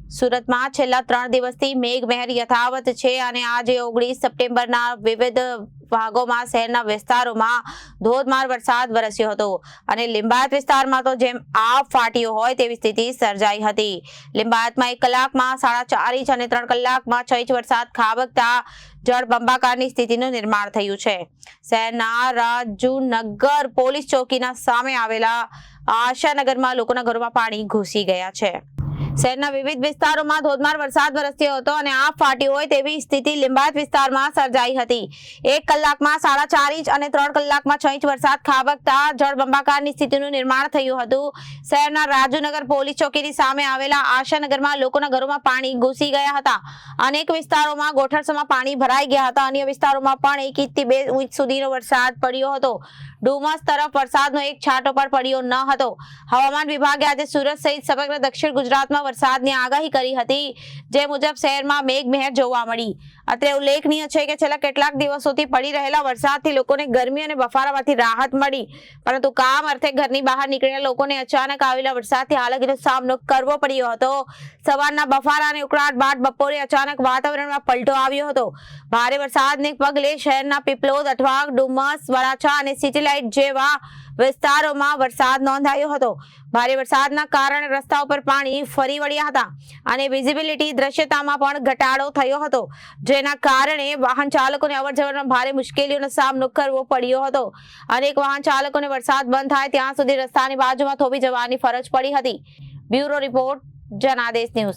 સુરતમાં છેલ્લા 3 દિવસથી મેઘમહેર યથાવત છે અને આજે 19 સપ્ટેમ્બરના વિવિધ ભાગોમાં શહેરના વિસ્તારોમાં ધોધમાર વરસાદ વરસ્યો હતો અને લિંબાયત વિસ્તારમાં તો જેમ આબ ફાટ્યો હોય તેવી સ્થિતિ સર્જાઈ હતી। લિંબાયતમાં 1 કલાકમાં 4.5 ઇંચ અને 3 કલાકમાં 6 ઇંચ વરસાદ ખાબકતા જળબંબાકારની સ્થિતિનું નિર્માણ થયું છે। શહેરના રાજુનગર પોલીસ ચોકીના સામે આવેલા આશાનગરમાં લોકોના ઘરોમાં પાણી ઘૂસી ગયા છે। શહેરના વિવિધ વિસ્તારોમાં ધોધમાર વરસાદ વરસ્યો હતો અને આબ ફાટ્યો હોય તેવી સ્થિતિ લિંબાયત વિસ્તારમાં સર્જાઈ હતી। 1 કલાકમાં 4.5 ઇંચ અને 3 કલાકમાં 6 ઇંચ વરસાદ ખાબકતા જળબંબાકારની સ્થિતિનું નિર્માણ થયું હતું। શહેરના રાજુનગર પોલીસ ચોકીની સામે આવેલા આશાનગરમાં લોકોના ઘરોમાં પાણી ઘૂસી ગયા હતા। અનેક વિસ્તારોમાં ગોઠણસમાં પાણી ભરાઈ ગયા હતા। અન્ય વિસ્તારોમાં પણ 1 ઇંચથી 2 ઇંચ સુધીનો વરસાદ પડ્યો હતો। ડુમસ તરફ વરસાદનો એક છાંટો પણ પડ્યો ન હતો। હવામાન વિભાગે આજે સુરત સહિત સમગ્ર દક્ષિણ ગુજરાતમાં વરસાદની આગાહી કરી હતી, જે મુજબ શહેરમાં મેઘમહેર જોવા મળી। અત્રે ઉલ્લેખનીય છે કે છેલ્લા કેટલાક દિવસોથી પડી રહેલા વરસાદથી લોકોને ગરમી અને બફારામાંથી રાહત મળી, પરંતુ કામ અર્થે ઘરની બહાર નીકળેલા લોકોને અચાનક આવેલા વરસાદથી હાલાકીનો સામનો કરવો પડ્યો હતો। સવારના બફારા અને ઉકળાટ બાદ બપોરે અચાનક વાતાવરણમાં પલટો આવ્યો હતો। ભારે વરસાદને પગલે શહેરના પીપલોદ, અઠવાગ, ડુમસ, વરાછા અને સિટી લાઇટ જેવા વિસ્તારોમાં વરસાદ નોંધાયો હતો। ભારે વરસાદના કારણે રસ્તા ઉપર પાણી ફરી વળ્યા હતા અને વિઝિબિલિટી દ્રશ્યતામાં પણ ઘટાડો થયો હતો, જેના કારણે વાહન ચાલકોને અવરજવરમાં ભારે મુશ્કેલીઓનો સામનો કરવો પડ્યો હતો। અનેક વાહન ચાલકોને વરસાદ બંધ થાય ત્યાં સુધી રસ્તાની બાજુમાં થોભી જવાની ફરજ પડી હતી। Bureau report, Janadesh news.